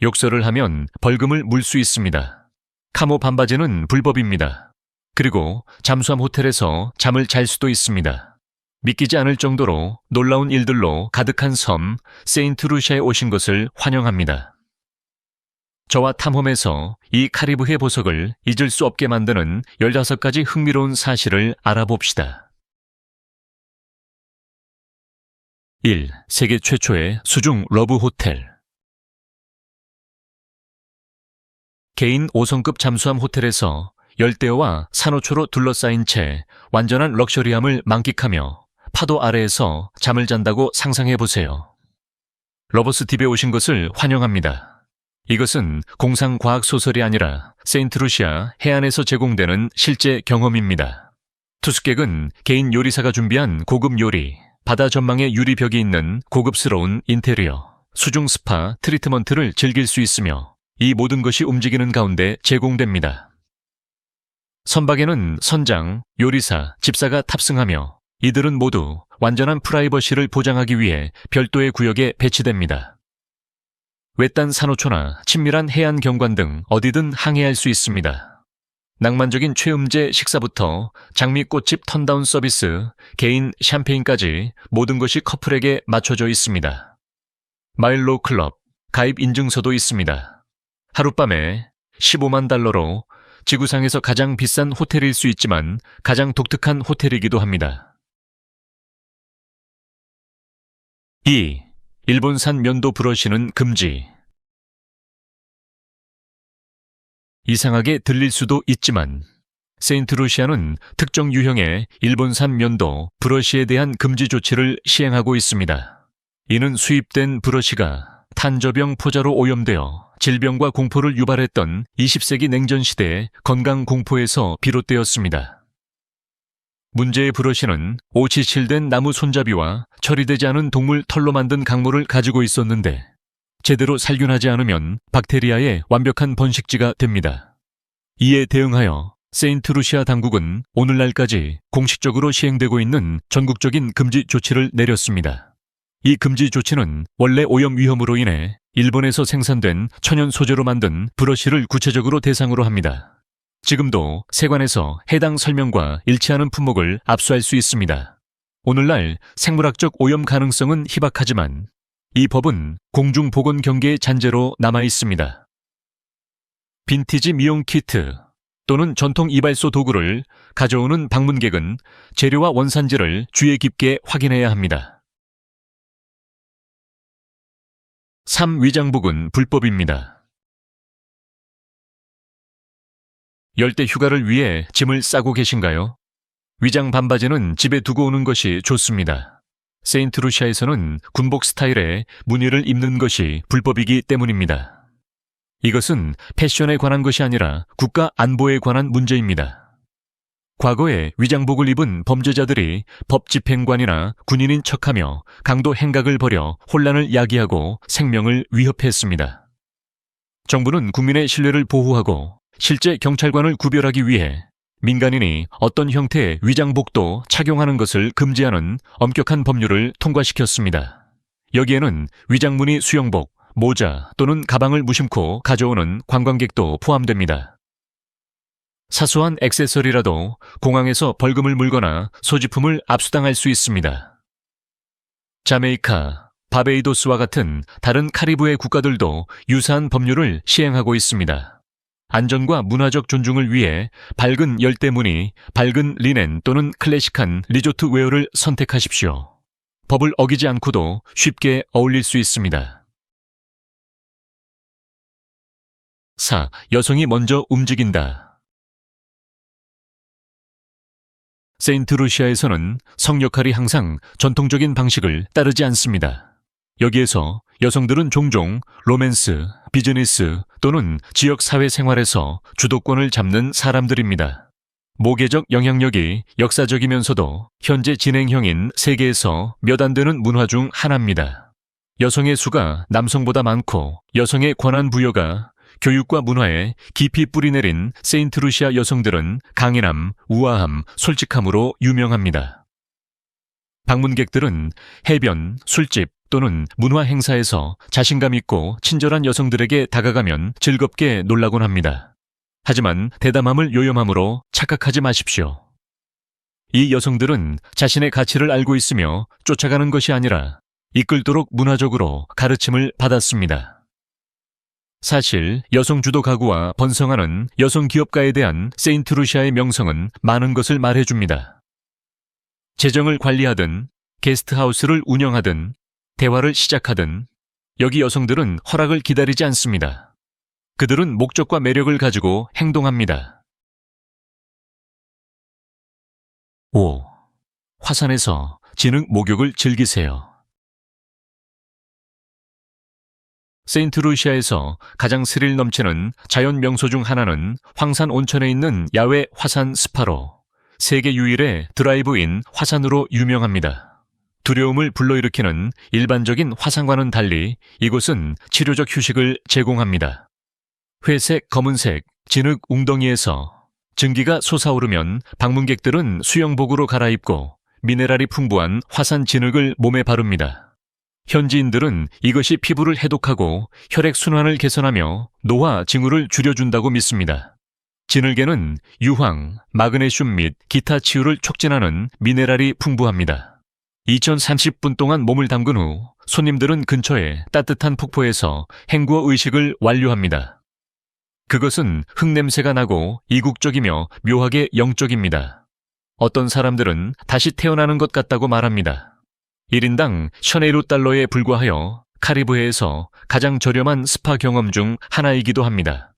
욕설을 하면 벌금을 물 수 있습니다. 카모 반바지는 불법입니다. 그리고 잠수함 호텔에서 잠을 잘 수도 있습니다. 믿기지 않을 정도로 놀라운 일들로 가득한 섬 세인트루시아에 오신 것을 환영합니다. 저와 탐험에서 이 카리브해 보석을 잊을 수 없게 만드는 15가지 흥미로운 사실을 알아봅시다. 1. 세계 최초의 수중 러브 호텔. 개인 5성급 잠수함 호텔에서 열대어와 산호초로 둘러싸인 채 완전한 럭셔리함을 만끽하며 파도 아래에서 잠을 잔다고 상상해보세요. 러버스 딥에 오신 것을 환영합니다. 이것은 공상과학 소설이 아니라 세인트루시아 해안에서 제공되는 실제 경험입니다. 투숙객은 개인 요리사가 준비한 고급 요리, 바다 전망의 유리벽이 있는 고급스러운 인테리어, 수중 스파 트리트먼트를 즐길 수 있으며 이 모든 것이 움직이는 가운데 제공됩니다. 선박에는 선장, 요리사, 집사가 탑승하며 이들은 모두 완전한 프라이버시를 보장하기 위해 별도의 구역에 배치됩니다. 외딴 산호초나 친밀한 해안 경관 등 어디든 항해할 수 있습니다. 낭만적인 최음제 식사부터 장미 꽃집 턴다운 서비스, 개인 샴페인까지 모든 것이 커플에게 맞춰져 있습니다. 마일로 클럽, 가입 인증서도 있습니다. 하룻밤에 15만 달러로 지구상에서 가장 비싼 호텔일 수 있지만 가장 독특한 호텔이기도 합니다. 2. 일본산 면도 브러쉬는 금지. 이상하게 들릴 수도 있지만 세인트루시아는 특정 유형의 일본산 면도 브러쉬에 대한 금지 조치를 시행하고 있습니다. 이는 수입된 브러쉬가 탄저병 포자로 오염되어 질병과 공포를 유발했던 20세기 냉전 시대의 건강 공포에서 비롯되었습니다. 문제의 브러쉬는 오치칠된 나무 손잡이와 처리되지 않은 동물 털로 만든 강물을 가지고 있었는데 제대로 살균하지 않으면 박테리아의 완벽한 번식지가 됩니다. 이에 대응하여 세인트루시아 당국은 오늘날까지 공식적으로 시행되고 있는 전국적인 금지 조치를 내렸습니다. 이 금지 조치는 원래 오염 위험으로 인해 일본에서 생산된 천연 소재로 만든 브러쉬를 구체적으로 대상으로 합니다. 지금도 세관에서 해당 설명과 일치하는 품목을 압수할 수 있습니다. 오늘날 생물학적 오염 가능성은 희박하지만 이 법은 공중보건 경계의 잔재로 남아 있습니다. 빈티지 미용 키트 또는 전통 이발소 도구를 가져오는 방문객은 재료와 원산지를 주의 깊게 확인해야 합니다. 3. 위장복은 불법입니다. 열대 휴가를 위해 짐을 싸고 계신가요? 위장 반바지는 집에 두고 오는 것이 좋습니다. 세인트루시아에서는 군복 스타일의 무늬를 입는 것이 불법이기 때문입니다. 이것은 패션에 관한 것이 아니라 국가 안보에 관한 문제입니다. 과거에 위장복을 입은 범죄자들이 법 집행관이나 군인인 척하며 강도 행각을 벌여 혼란을 야기하고 생명을 위협했습니다. 정부는 국민의 신뢰를 보호하고 실제 경찰관을 구별하기 위해 민간인이 어떤 형태의 위장복도 착용하는 것을 금지하는 엄격한 법률을 통과시켰습니다. 여기에는 위장무늬 수영복, 모자 또는 가방을 무심코 가져오는 관광객도 포함됩니다. 사소한 액세서리라도 공항에서 벌금을 물거나 소지품을 압수당할 수 있습니다. 자메이카, 바베이도스와 같은 다른 카리브해 국가들도 유사한 법률을 시행하고 있습니다. 안전과 문화적 존중을 위해 밝은 열대무늬, 밝은 리넨 또는 클래식한 리조트 웨어를 선택하십시오. 법을 어기지 않고도 쉽게 어울릴 수 있습니다. 4. 여성이 먼저 움직인다. 세인트루시아에서는 성 역할이 항상 전통적인 방식을 따르지 않습니다. 여기에서 여성들은 종종 로맨스, 비즈니스 또는 지역 사회 생활에서 주도권을 잡는 사람들입니다. 모계적 영향력이 역사적이면서도 현재 진행형인 세계에서 몇 안 되는 문화 중 하나입니다. 여성의 수가 남성보다 많고 여성의 권한 부여가 교육과 문화에 깊이 뿌리내린 세인트루시아 여성들은 강인함, 우아함, 솔직함으로 유명합니다. 방문객들은 해변, 술집, 또는 문화 행사에서 자신감 있고 친절한 여성들에게 다가가면 즐겁게 놀라곤 합니다. 하지만 대담함을 요염함으로 착각하지 마십시오. 이 여성들은 자신의 가치를 알고 있으며 쫓아가는 것이 아니라 이끌도록 문화적으로 가르침을 받았습니다. 사실 여성 주도 가구와 번성하는 여성 기업가에 대한 세인트 루시아의 명성은 많은 것을 말해줍니다. 재정을 관리하든 게스트하우스를 운영하든 대화를 시작하든 여기 여성들은 허락을 기다리지 않습니다. 그들은 목적과 매력을 가지고 행동합니다. 5. 화산에서 진흙 목욕을 즐기세요. 세인트 루시아에서 가장 스릴 넘치는 자연 명소 중 하나는 황산 온천에 있는 야외 화산 스파로 세계 유일의 드라이브인 화산으로 유명합니다. 두려움을 불러일으키는 일반적인 화산과는 달리 이곳은 치료적 휴식을 제공합니다. 회색, 검은색 진흙 웅덩이에서 증기가 솟아오르면 방문객들은 수영복으로 갈아입고 미네랄이 풍부한 화산 진흙을 몸에 바릅니다. 현지인들은 이것이 피부를 해독하고 혈액순환을 개선하며 노화 징후를 줄여준다고 믿습니다. 진흙에는 유황, 마그네슘 및 기타 치유를 촉진하는 미네랄이 풍부합니다. 2030분 동안 몸을 담근 후 손님들은 근처의 따뜻한 폭포에서 헹구어 의식을 완료합니다. 그것은 흙냄새가 나고 이국적이며 묘하게 영적입니다. 어떤 사람들은 다시 태어나는 것 같다고 말합니다. 1인당 $1,000에 불과하여 카리브해에서 가장 저렴한 스파 경험 중 하나이기도 합니다.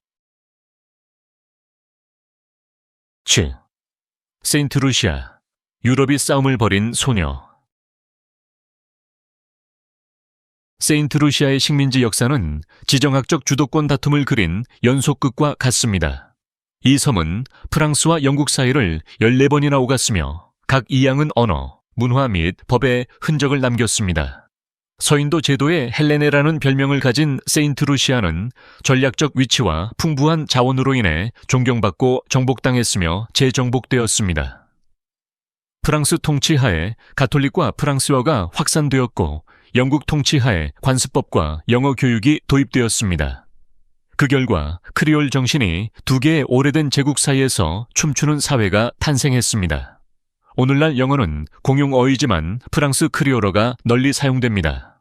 7. 세인트 루시아, 유럽이 싸움을 벌인 소녀. 세인트 루시아의 식민지 역사는 지정학적 주도권 다툼을 그린 연속극과 같습니다. 이 섬은 프랑스와 영국 사이를 14번이나 오갔으며 각 이양은 언어, 문화 및 법에 흔적을 남겼습니다. 서인도 제도의 헬레네라는 별명을 가진 세인트 루시아는 전략적 위치와 풍부한 자원으로 인해 존경받고 정복당했으며 재정복되었습니다. 프랑스 통치하에 가톨릭과 프랑스어가 확산되었고 영국 통치하에 관습법과 영어 교육이 도입되었습니다. 그 결과 크리올 정신이 두 개의 오래된 제국 사이에서 춤추는 사회가 탄생했습니다. 오늘날 영어는 공용어이지만 프랑스 크리올어가 널리 사용됩니다.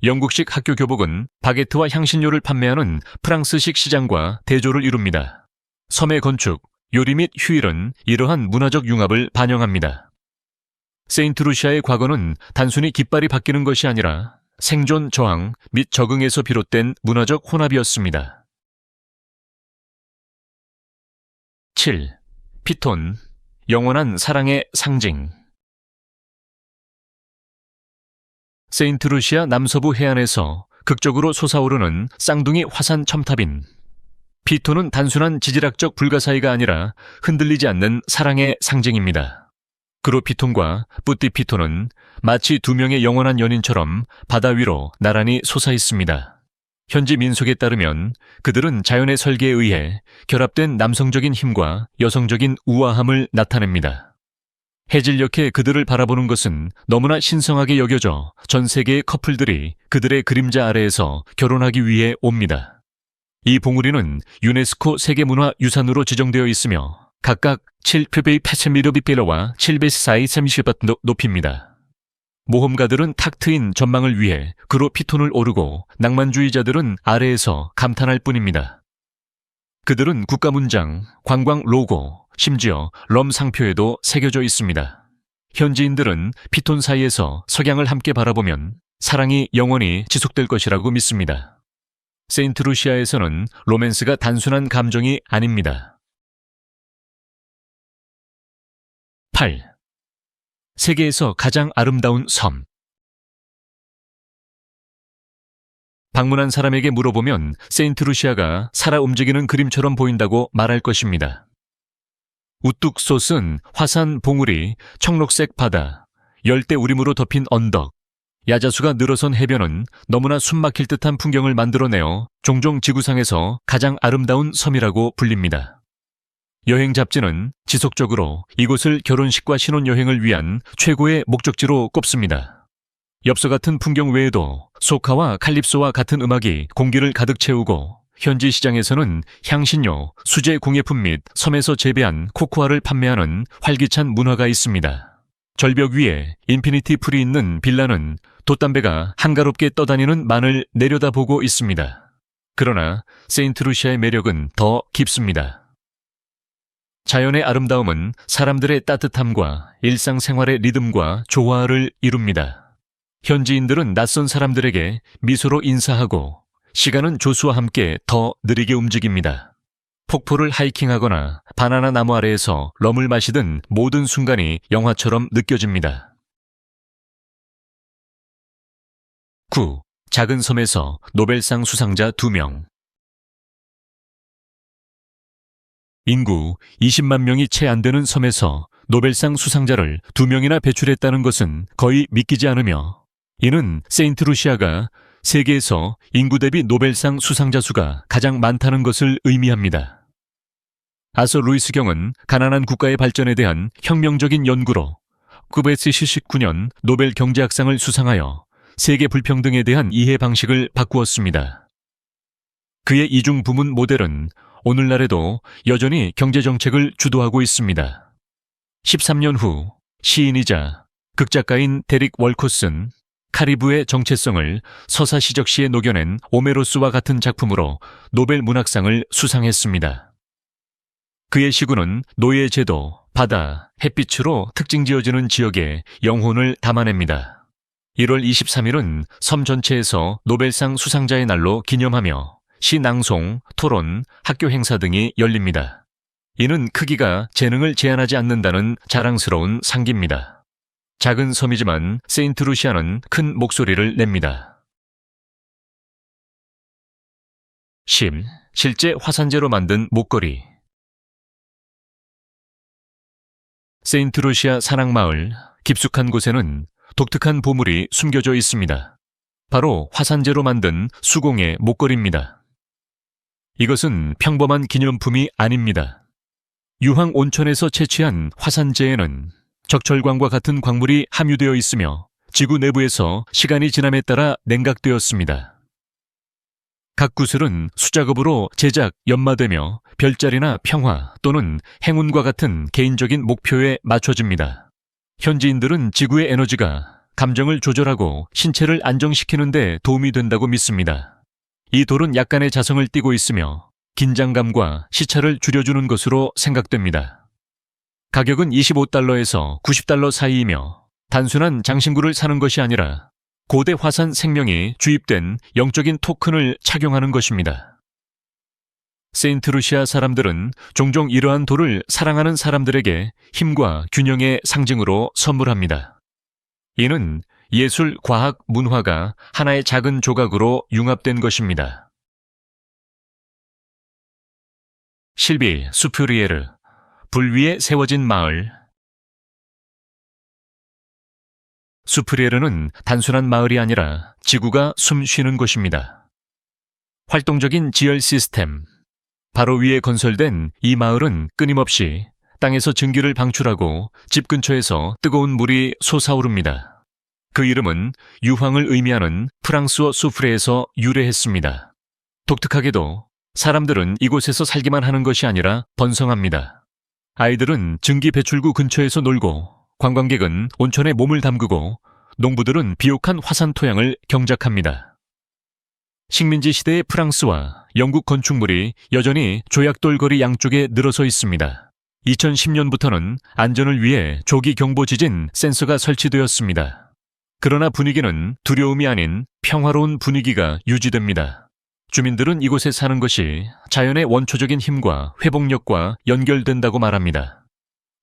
영국식 학교 교복은 바게트와 향신료를 판매하는 프랑스식 시장과 대조를 이룹니다. 섬의 건축, 요리 및 휴일은 이러한 문화적 융합을 반영합니다. 세인트 루시아의 과거는 단순히 깃발이 바뀌는 것이 아니라 생존, 저항 및 적응에서 비롯된 문화적 혼합이었습니다. 7. 피톤, 영원한 사랑의 상징. 세인트 루시아 남서부 해안에서 극적으로 솟아오르는 쌍둥이 화산 첨탑인 피톤은 단순한 지질학적 불가사의가 아니라 흔들리지 않는 사랑의 상징입니다. 그로 피톤과 뿌띠 피톤은 마치 두 명의 영원한 연인처럼 바다 위로 나란히 솟아 있습니다. 현지 민속에 따르면 그들은 자연의 설계에 의해 결합된 남성적인 힘과 여성적인 우아함을 나타냅니다. 해질녘에 그들을 바라보는 것은 너무나 신성하게 여겨져 전 세계의 커플들이 그들의 그림자 아래에서 결혼하기 위해 옵니다. 이 봉우리는 유네스코 세계문화유산으로 지정되어 있으며 각각 7,800m 와 734.30바 높입니다. 모험가들은 탁 트인 전망을 위해 그로 피톤을 오르고 낭만주의자들은 아래에서 감탄할 뿐입니다. 그들은 국가 문장, 관광 로고, 심지어 럼 상표에도 새겨져 있습니다. 현지인들은 피톤 사이에서 석양을 함께 바라보면 사랑이 영원히 지속될 것이라고 믿습니다. 세인트 루시아에서는 로맨스가 단순한 감정이 아닙니다. 8. 세계에서 가장 아름다운 섬. 방문한 사람에게 물어보면 세인트 루시아가 살아 움직이는 그림처럼 보인다고 말할 것입니다. 우뚝 솟은 화산 봉우리, 청록색 바다, 열대 우림으로 덮인 언덕, 야자수가 늘어선 해변은 너무나 숨막힐 듯한 풍경을 만들어내어 종종 지구상에서 가장 아름다운 섬이라고 불립니다. 여행 잡지는 지속적으로 이곳을 결혼식과 신혼여행을 위한 최고의 목적지로 꼽습니다. 엽서 같은 풍경 외에도 소카와 칼립소와 같은 음악이 공기를 가득 채우고 현지 시장에서는 향신료, 수제 공예품 및 섬에서 재배한 코코아를 판매하는 활기찬 문화가 있습니다. 절벽 위에 인피니티 풀이 있는 빌라는 돛담배가 한가롭게 떠다니는 만을 내려다보고 있습니다. 그러나 세인트루시아의 매력은 더 깊습니다. 자연의 아름다움은 사람들의 따뜻함과 일상생활의 리듬과 조화를 이룹니다. 현지인들은 낯선 사람들에게 미소로 인사하고 시간은 조수와 함께 더 느리게 움직입니다. 폭포를 하이킹하거나 바나나 나무 아래에서 럼을 마시던 모든 순간이 영화처럼 느껴집니다. 9. 작은 섬에서 노벨상 수상자 2명. 인구 20만 명이 채 안 되는 섬에서 노벨상 수상자를 2명이나 배출했다는 것은 거의 믿기지 않으며, 이는 세인트루시아가 세계에서 인구 대비 노벨상 수상자 수가 가장 많다는 것을 의미합니다. 아서 루이스 경은 가난한 국가의 발전에 대한 혁명적인 연구로 1979년 노벨 경제학상을 수상하여 세계 불평등에 대한 이해 방식을 바꾸었습니다. 그의 이중 부문 모델은 오늘날에도 여전히 경제정책을 주도하고 있습니다. 13년 후 시인이자 극작가인 데릭 월코슨, 카리브의 정체성을 서사시적시에 녹여낸 오메로스와 같은 작품으로 노벨 문학상을 수상했습니다. 그의 시구는 노예제도, 바다, 햇빛으로 특징 지어지는 지역의 영혼을 담아냅니다. 1월 23일은 섬 전체에서 노벨상 수상자의 날로 기념하며 시 낭송, 토론, 학교 행사 등이 열립니다. 이는 크기가 재능을 제한하지 않는다는 자랑스러운 상기입니다. 작은 섬이지만 세인트루시아는 큰 목소리를 냅니다. 10. 실제 화산재로 만든 목걸이. 세인트루시아 산악마을 깊숙한 곳에는 독특한 보물이 숨겨져 있습니다. 바로 화산재로 만든 수공예 목걸이입니다. 이것은 평범한 기념품이 아닙니다. 유황 온천에서 채취한 화산재에는 적철광과 같은 광물이 함유되어 있으며 지구 내부에서 시간이 지남에 따라 냉각되었습니다. 각 구슬은 수작업으로 제작, 연마되며 별자리나 평화 또는 행운과 같은 개인적인 목표에 맞춰집니다. 현지인들은 지구의 에너지가 감정을 조절하고 신체를 안정시키는 데 도움이 된다고 믿습니다. 이 돌은 약간의 자성을 띠고 있으며 긴장감과 시차를 줄여주는 것으로 생각됩니다. 가격은 25달러에서 90달러 사이이며 단순한 장신구를 사는 것이 아니라 고대 화산 생명이 주입된 영적인 토큰을 착용하는 것입니다. 세인트루시아 사람들은 종종 이러한 돌을 사랑하는 사람들에게 힘과 균형의 상징으로 선물합니다. 이는 예술, 과학, 문화가 하나의 작은 조각으로 융합된 것입니다. 실비 수프리에르, 불 위에 세워진 마을. 수프리에르는 단순한 마을이 아니라 지구가 숨 쉬는 곳입니다. 활동적인 지열 시스템. 바로 위에 건설된 이 마을은 끊임없이 땅에서 증기를 방출하고 집 근처에서 뜨거운 물이 솟아오릅니다. 그 이름은 유황을 의미하는 프랑스어 수프레에서 유래했습니다. 독특하게도 사람들은 이곳에서 살기만 하는 것이 아니라 번성합니다. 아이들은 증기 배출구 근처에서 놀고, 관광객은 온천에 몸을 담그고, 농부들은 비옥한 화산 토양을 경작합니다. 식민지 시대의 프랑스와 영국 건축물이 여전히 조약돌 거리 양쪽에 늘어서 있습니다. 2010년부터는 안전을 위해 조기 경보 지진 센서가 설치되었습니다. 그러나 분위기는 두려움이 아닌 평화로운 분위기가 유지됩니다. 주민들은 이곳에 사는 것이 자연의 원초적인 힘과 회복력과 연결된다고 말합니다.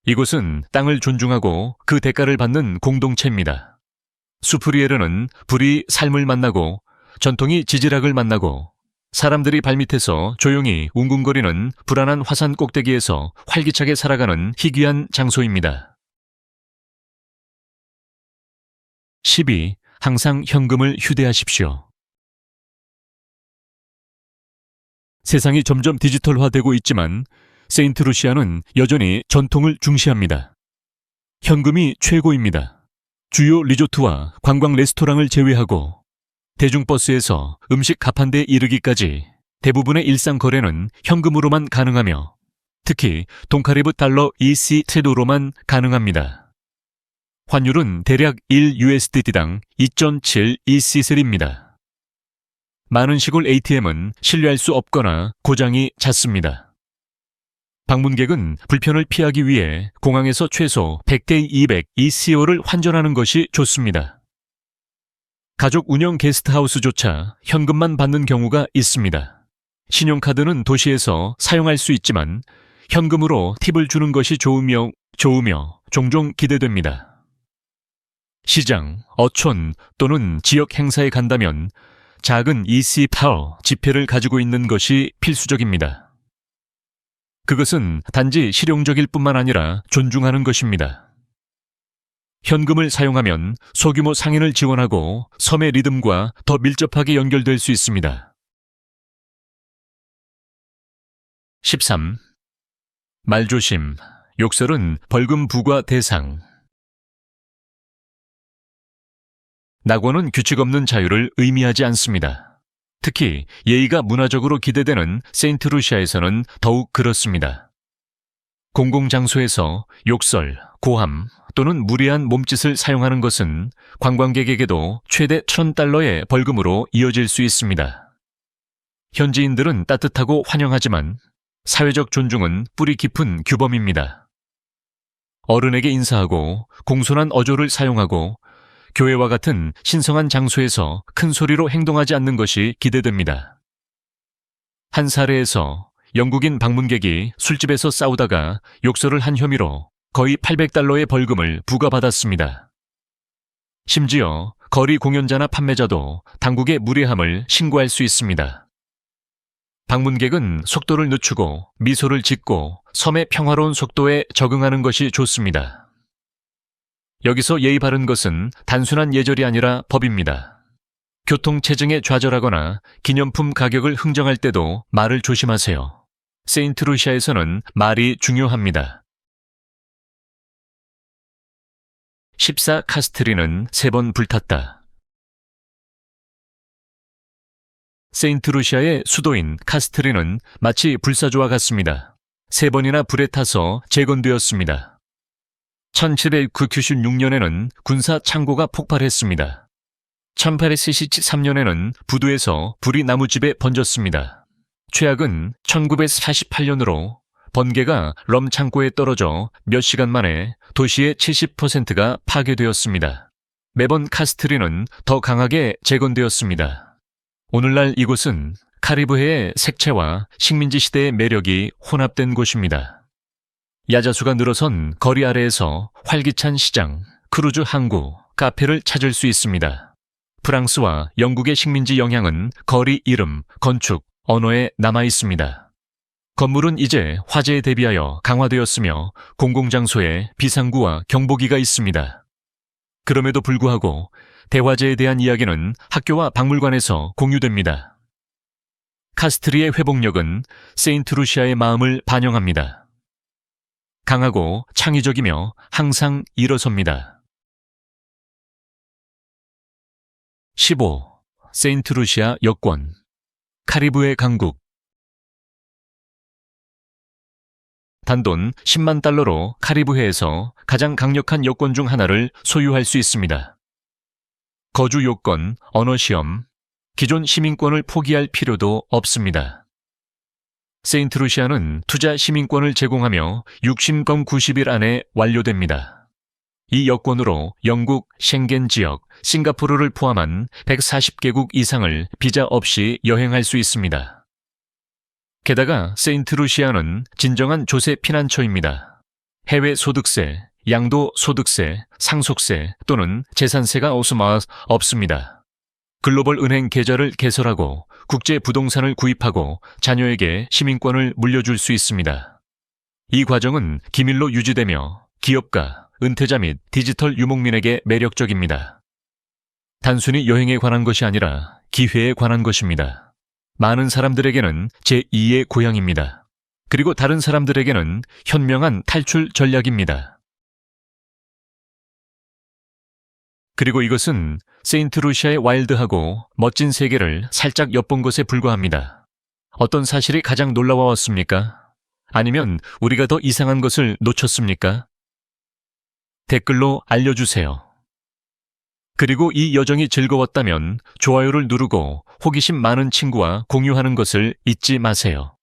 이곳은 땅을 존중하고 그 대가를 받는 공동체입니다. 수프리에르는 불이 삶을 만나고 전통이 지질학을 만나고 사람들이 발밑에서 조용히 웅궁거리는 불안한 화산 꼭대기에서 활기차게 살아가는 희귀한 장소입니다. 12. 항상 현금을 휴대하십시오. 세상이 점점 디지털화되고 있지만 세인트루시아는 여전히 전통을 중시합니다. 현금이 최고입니다. 주요 리조트와 관광 레스토랑을 제외하고 대중버스에서 음식 가판대에 이르기까지 대부분의 일상 거래는 현금으로만 가능하며 특히 돈카리브 달러 EC 태도로만 가능합니다. 환율은 대략 1USD당 2.7 EC3입니다. 많은 시골 ATM은 신뢰할 수 없거나 고장이 잦습니다. 방문객은 불편을 피하기 위해 공항에서 최소 100대 200 ECO를 환전하는 것이 좋습니다. 가족 운영 게스트하우스조차 현금만 받는 경우가 있습니다. 신용카드는 도시에서 사용할 수 있지만 현금으로 팁을 주는 것이 좋으며 종종 기대됩니다. 시장, 어촌 또는 지역 행사에 간다면 작은 EC 파워 지폐를 가지고 있는 것이 필수적입니다. 그것은 단지 실용적일 뿐만 아니라 존중하는 것입니다. 현금을 사용하면 소규모 상인을 지원하고 섬의 리듬과 더 밀접하게 연결될 수 있습니다. 13. 말조심, 욕설은 벌금 부과 대상. 낙원은 규칙 없는 자유를 의미하지 않습니다. 특히 예의가 문화적으로 기대되는 세인트루시아에서는 더욱 그렇습니다. 공공장소에서 욕설, 고함 또는 무례한 몸짓을 사용하는 것은 관광객에게도 최대 $1,000의 벌금으로 이어질 수 있습니다. 현지인들은 따뜻하고 환영하지만 사회적 존중은 뿌리 깊은 규범입니다. 어른에게 인사하고 공손한 어조를 사용하고 교회와 같은 신성한 장소에서 큰 소리로 행동하지 않는 것이 기대됩니다. 한 사례에서 영국인 방문객이 술집에서 싸우다가 욕설을 한 혐의로 거의 $800의 벌금을 부과받았습니다. 심지어 거리 공연자나 판매자도 당국의 무례함을 신고할 수 있습니다. 방문객은 속도를 늦추고 미소를 짓고 섬의 평화로운 속도에 적응하는 것이 좋습니다. 여기서 예의 바른 것은 단순한 예절이 아니라 법입니다. 교통체증에 좌절하거나 기념품 가격을 흥정할 때도 말을 조심하세요. 세인트루시아에서는 말이 중요합니다. 14. 카스트리는 3번 불탔다. 세인트루시아의 수도인 카스트리는 마치 불사조와 같습니다. 3번이나 불에 타서 재건되었습니다. 1796년에는 군사 창고가 폭발했습니다. 1873년에는 부두에서 불이 나무집에 번졌습니다. 최악은 1948년으로 번개가 럼 창고에 떨어져 몇 시간 만에 도시의 70%가 파괴되었습니다. 매번 카스트리는 더 강하게 재건되었습니다. 오늘날 이곳은 카리브해의 색채와 식민지 시대의 매력이 혼합된 곳입니다. 야자수가 늘어선 거리 아래에서 활기찬 시장, 크루즈 항구, 카페를 찾을 수 있습니다. 프랑스와 영국의 식민지 영향은 거리 이름, 건축, 언어에 남아 있습니다. 건물은 이제 화재에 대비하여 강화되었으며 공공장소에 비상구와 경보기가 있습니다. 그럼에도 불구하고 대화재에 대한 이야기는 학교와 박물관에서 공유됩니다. 카스트리의 회복력은 세인트루시아의 마음을 반영합니다. 강하고 창의적이며 항상 일어섭니다. 15. 세인트루시아 여권. 카리브해 강국. 단돈 $100,000로 카리브해에서 가장 강력한 여권 중 하나를 소유할 수 있습니다. 거주 요건, 언어 시험, 기존 시민권을 포기할 필요도 없습니다. 세인트루시아는 투자 시민권을 제공하며 60검 90일 안에 완료됩니다. 이 여권으로 영국, 쉥겐 지역, 싱가포르를 포함한 140개국 이상을 비자 없이 여행할 수 있습니다. 게다가 세인트루시아는 진정한 조세 피난처입니다. 해외 소득세, 양도소득세, 상속세 또는 재산세가 없습니다. 글로벌 은행 계좌를 개설하고 국제 부동산을 구입하고 자녀에게 시민권을 물려줄 수 있습니다. 이 과정은 기밀로 유지되며 기업가, 은퇴자 및 디지털 유목민에게 매력적입니다. 단순히 여행에 관한 것이 아니라 기회에 관한 것입니다. 많은 사람들에게는 제2의 고향입니다. 그리고 다른 사람들에게는 현명한 탈출 전략입니다. 그리고 이것은 세인트 루시아의 와일드하고 멋진 세계를 살짝 엿본 것에 불과합니다. 어떤 사실이 가장 놀라웠습니까? 아니면 우리가 더 이상한 것을 놓쳤습니까? 댓글로 알려주세요. 그리고 이 여정이 즐거웠다면 좋아요를 누르고 호기심 많은 친구와 공유하는 것을 잊지 마세요.